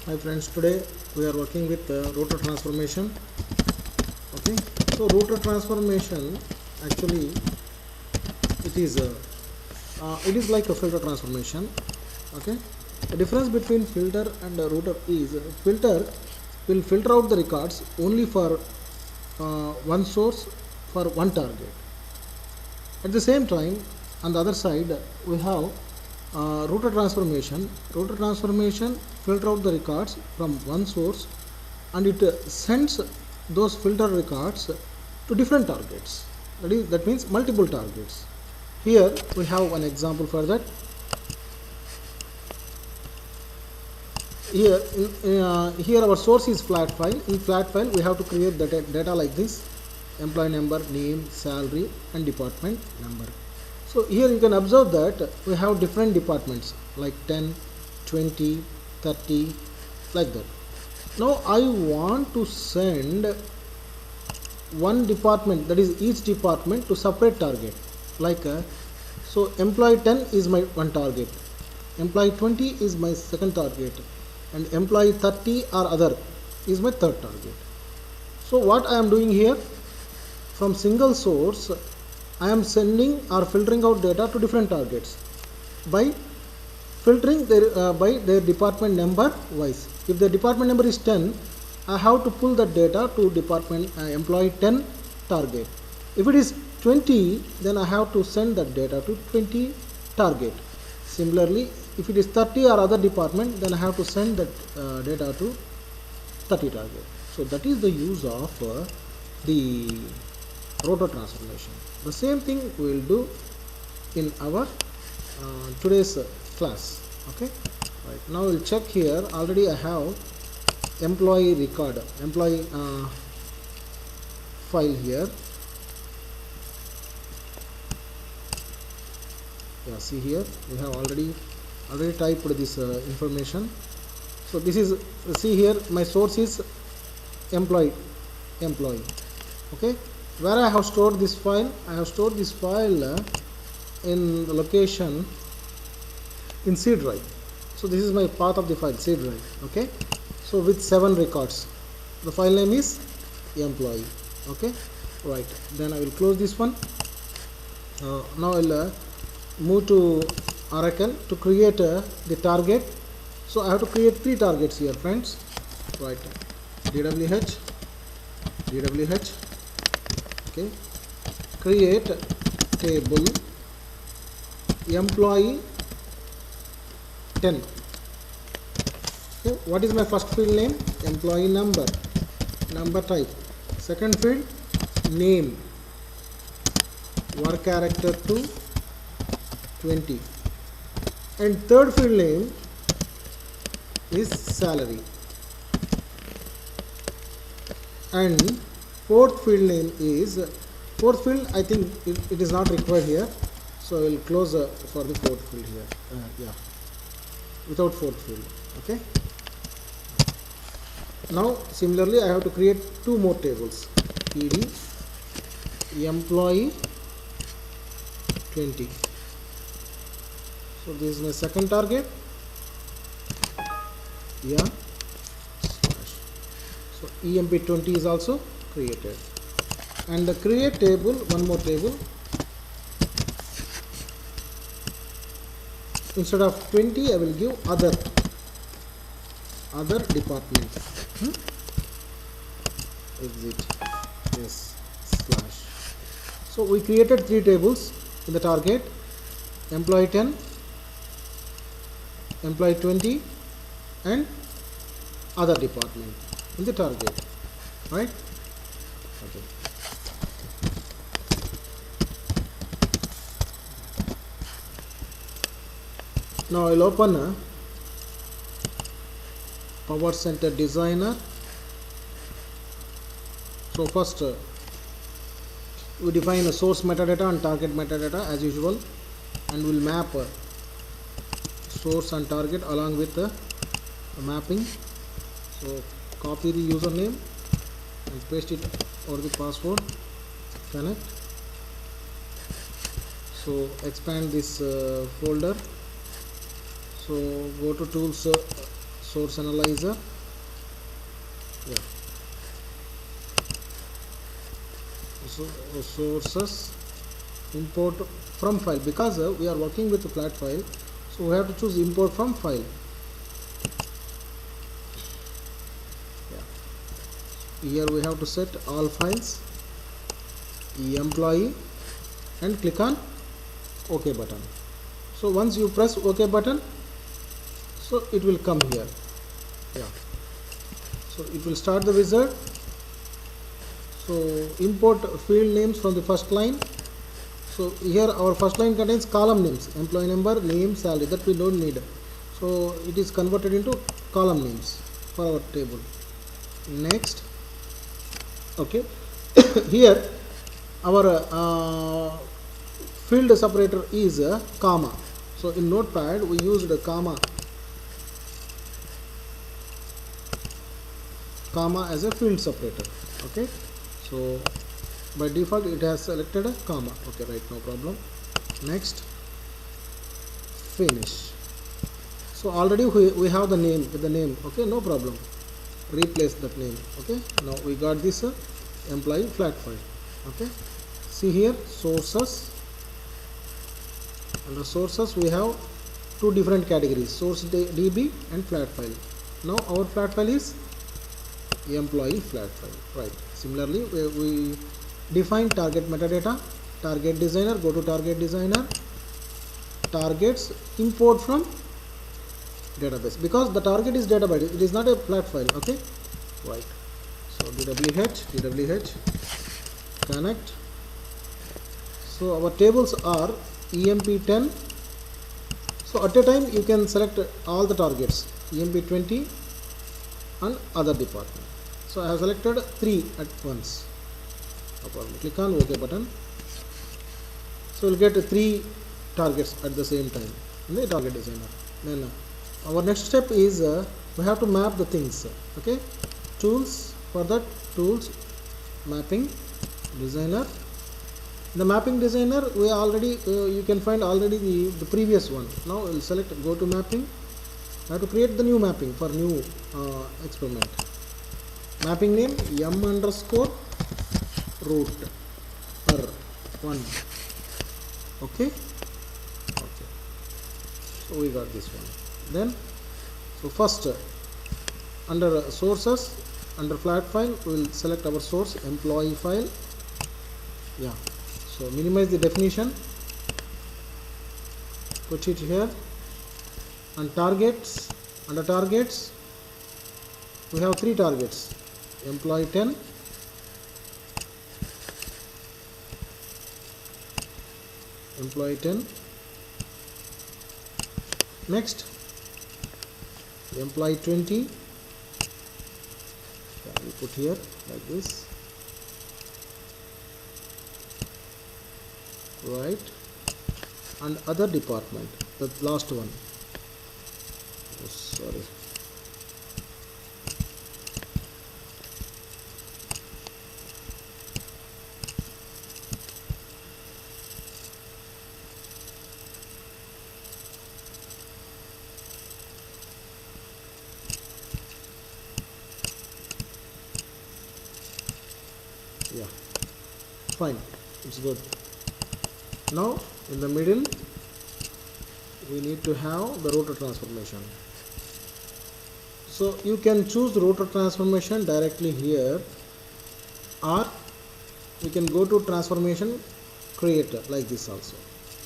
Hi friends, today we are working with rotor transformation. Okay, so rotor transformation actually it is like a filter transformation. Okay, the difference between filter and a rotor is filter will filter out the records only for one source for one target. At the same time, on the other side, we have rotor transformation. Rotor transformation filter out the records from one source and it sends those filter records to different targets. That means multiple targets. Here we have an example for that. Here our source is flat file. In flat file we have to create data like this: employee number, name, salary and department number. So here you can observe that we have different departments like 10, 20, 30 like that. Now I want to send one department, that is each department, to separate target. Like so employee 10 is my one target, employee 20 is my second target, and employee 30 or other is my third target. So what I am doing here, from single source I am sending or filtering out data to different targets by filtering by their department number wise. If the department number is 10, I have to pull that data to department employee 10 target. If it is 20, then I have to send that data to 20 target. Similarly, if it is 30 or other department, then I have to send that data to 30 target. So that is the use of the rotor transformation. The same thing we will do in our today's class. Okay, right, now we'll check here. Already I have employee record, employee file here. Yeah, see here we have already typed this information. So this is, see here, my source is employee. Okay, where I have stored this file, I have stored this file in the location in C drive. So this is my path of the file, C drive. Okay, so with 7 records, the file name is employee. Okay, right, then I will close this one. Now I will move to Oracle to create the target. So I have to create 3 targets here, friends. Right, DWH, okay, create table employee 10. Okay, what is my first field name? Employee number type. Second field, name, work character to 20, and third field name is salary, and fourth field name is I think it is not required here, so I will close for the fourth field here. Yeah, without fourth field. Okay, now similarly I have to create 2 more tables: PD employee 20. So this is my second target. Yeah, so EMP20 is also created, and the create table, one more table, instead of 20 I will give other department. Exit, yes, slash. So we created 3 tables in the target: employee 10, employee 20 and other department in the target, right? Okay. Now I will open a Power Center Designer. So first we define a source metadata and target metadata as usual, and we will map source and target along with the mapping. So copy the username and paste it over the password, connect. So expand this folder. So go to tools, source analyzer. Yeah. So sources, import from file, because we are working with a flat file, so we have to choose import from file. Yeah. Here we have to set all files, employee, and click on OK button. So once you press OK button, so it will come here. Yeah. So it will start the wizard. So import field names from the first line. So here our first line contains column names, employee number, name, salary, that we don't need. So it is converted into column names for our table. Next, okay. Here our field separator is a comma. So in Notepad we used a comma as a field separator. Okay. So by default it has selected a comma. Okay, right, no problem. Next, finish. So already we have the name with the name. Okay, no problem. Replace that name. Okay, now we got this employee flat file. Okay, see here, sources. Under sources we have two different categories, source DB and flat file. Now our flat file is employee flat file. Right. Similarly, we define target metadata, target designer, go to target designer, targets, import from database, because the target is database, it is not a flat file. Okay, right. So DWH, connect. So our tables are EMP10. So at a time you can select all the targets, EMP20 and other department. So I have selected 3 at once. Click on OK button. So we'll get 3 targets at the same time in the target designer. Then our next step is we have to map the things. Okay, tools, for that tools, mapping designer. The mapping designer we already you can find already the previous one. Now we'll select go to mapping. I have to create the new mapping for new experiment. Mapping name m_root r1. Okay. So we got this one. Then so first under sources, under flat file we will select our source employee file. Yeah. So minimize the definition, put it here. And targets, under targets we have 3 targets, employee 10, employee 10. Next, employee 20. We put here like this. Right. And other department, the last one. Oh, sorry. Yeah, fine, it's good. Now in the middle we need to have the rotor transformation. So you can choose the rotor transformation directly here, or we can go to transformation creator like this also.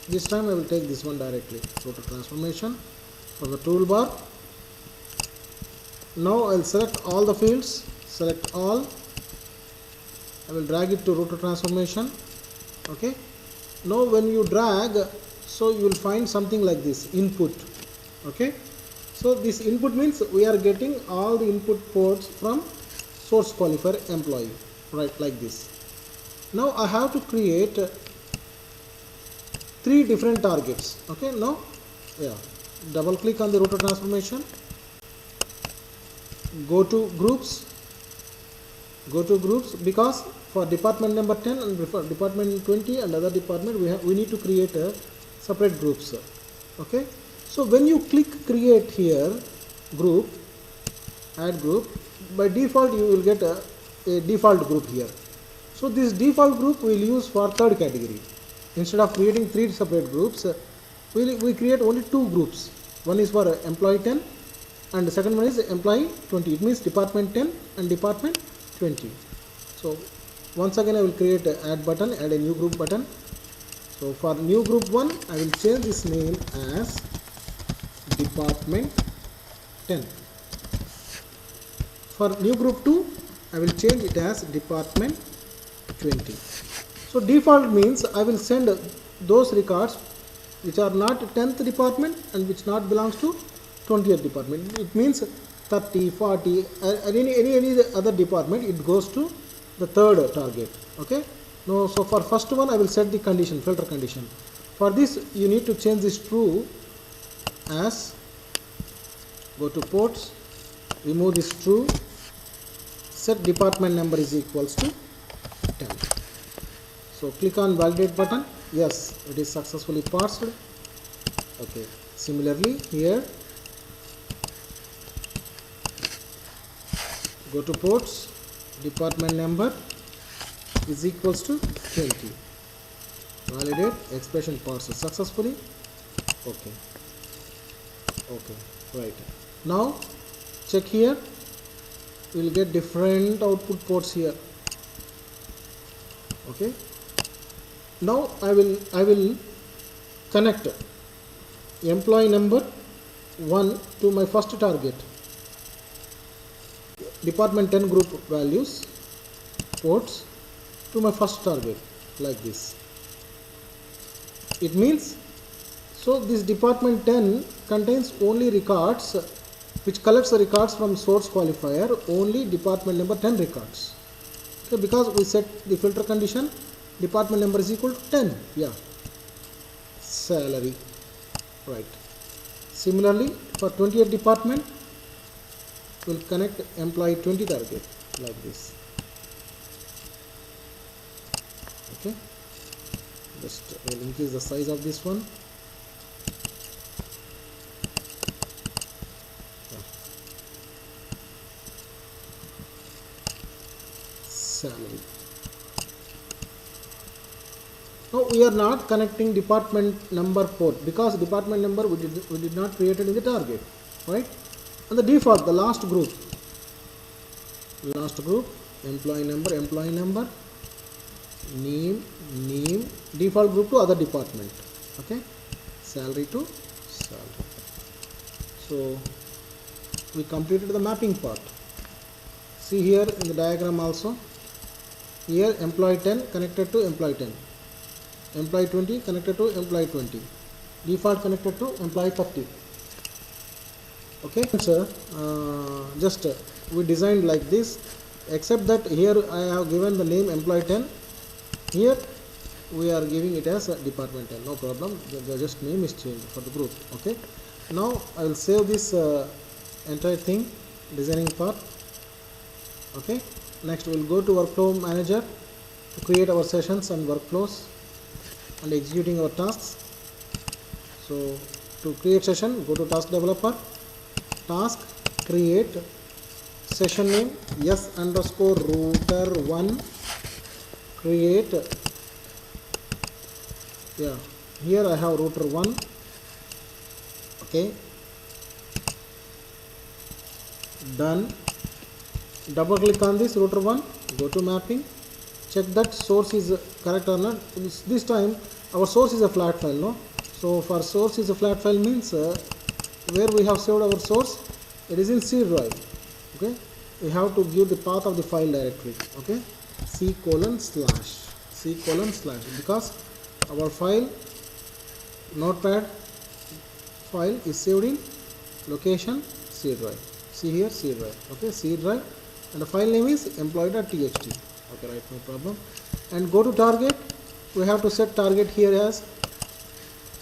This time I will take this one directly, rotor transformation from the toolbar. Now I will select all the fields, select all. I will drag it to rotor transformation. Okay. Now when you drag, so you will find something like this, input. Okay. So this input means we are getting all the input ports from source qualifier employee, right, like this. Now I have to create 3 different targets. Okay. Now, yeah, double click on the rotor transformation, go to groups, because for department number 10 and for department 20 and other department we need to create a separate groups. Okay. So when you click create here group, add group, by default you will get a default group here. So this default group we will use for third category. Instead of creating 3 separate groups, we create only 2 groups. One is for employee 10 and the second one is employee 20. It means department 10 and department 20. So once again I will create a add button, add a new group button. So for new group 1 I will change this name as department 10. For new group 2 I will change it as department 20. So default means I will send those records which are not 10th department and which not belongs to 20th department. It means 30, 40, any other department, it goes to the third target. Okay. Now, so for first one I will set the condition, filter condition. For this you need to change this true as, go to ports, remove this true, set department number is equals to 10. So click on validate button. Yes, it is successfully parsed. Okay. Similarly here, go to ports, department number is equals to 20. Validate, expression parsed successfully. Okay. Okay. Right. Now check here. We will get different output ports here. Okay. Now I will connect employee number 1 to my first target, department 10 group values ports to my first target like this. It means, so this department 10 contains only records which collects the records from source qualifier, only department number 10 records. Okay, because we set the filter condition department number is equal to 10. Yeah. Salary. Right. Similarly, for 20th department, we'll connect employee 20 target like this. Okay. Just we'll increase the size of this one. Salary. Now we are not connecting department number port because department number we did not create it in the target, right? And the default, the last group, employee number, name, default group to other department. Okay, salary to salary. So we completed the mapping part. See here in the diagram also. Here employee 10 connected to employee 10. Employee 20 connected to employee 20. Default connected to employee 30. Okay, sir. Just we designed like this, except that here I have given the name employee 10. Here we are giving it as a department 10. No problem. The just name is changed for the group. Okay. Now I will save this entire thing, designing part. Okay. Next we will go to workflow manager to create our sessions and workflows and executing our tasks. So to create session, go to task developer, task, create, session name yes_router1, create. Yeah, here I have router 1. Okay, done. Double click on this router 1, go to mapping, check that source is correct or not. This time our source is a flat file, no? So for source is a flat file means where we have saved our source, it is in C drive. Okay, we have to give the path of the file directory. Okay, C:/ because our file notepad file is saved in location C drive. See here C drive. Okay, C drive, and the file name is employee.txt. Okay, right, no problem. And go to target. We have to set target here as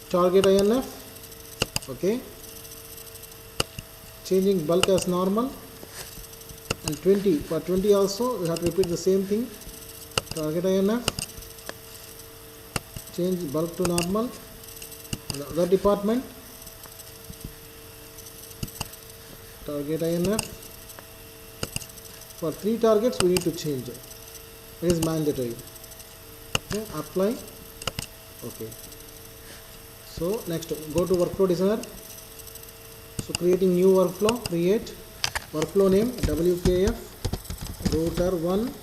target INF. Okay, changing bulk as normal, and 20 for 20 also we have to repeat the same thing. Target INF, change bulk to normal. And other department, target INF, For 3 targets we need to change it. It is mandatory. Okay, apply. Okay. So next, go to workflow designer. So creating new workflow, create workflow name WKF router 1.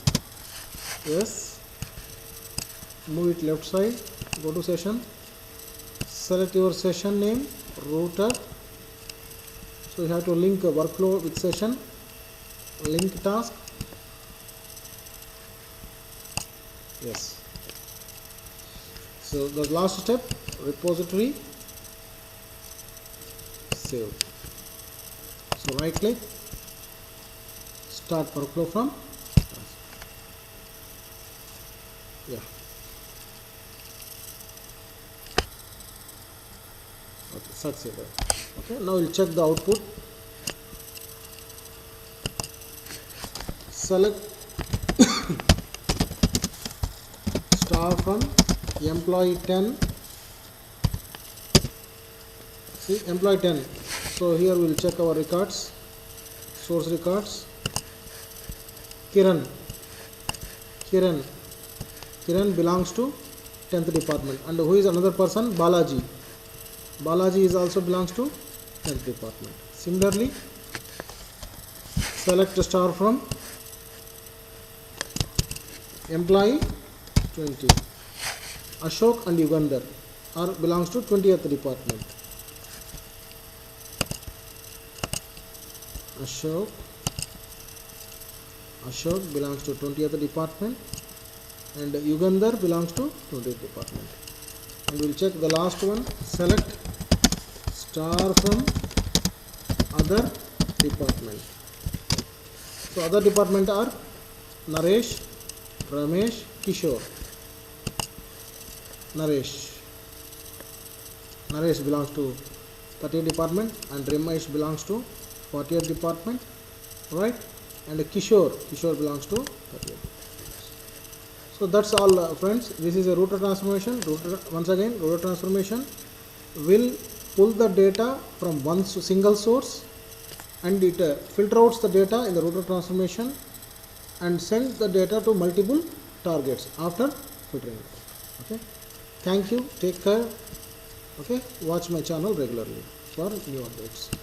Yes. Move it left side. Go to session. Select your session name, router. So you have to link a workflow with session. Link task. Yes. So the last step, repository, save. So right click, start workflow from. Yeah. Okay, succeeded. Okay, now we'll check the output. Select star from employee 10. See, employee 10. So here we'll check our records, source records. Kiran belongs to 10th department. And who is another person? Balaji is also belongs to 10th department. Similarly, select star from employee 20. Ashok and Yugandhar belongs to 20th department. Ashok belongs to 20th department and Yugandhar belongs to 20th department. And we'll check the last one. Select star from other department. So other department are Naresh, Ramesh, Kishore. Naresh belongs to 30th department and Ramesh belongs to 40th department, right? And Kishore belongs to 30th. So that's all, friends. This is a router transformation. Once again, router transformation will pull the data from one single source and it filter out the data in the router transformation and send the data to multiple targets after filtering. Okay. Thank you. Take care. Okay. Watch my channel regularly for new updates.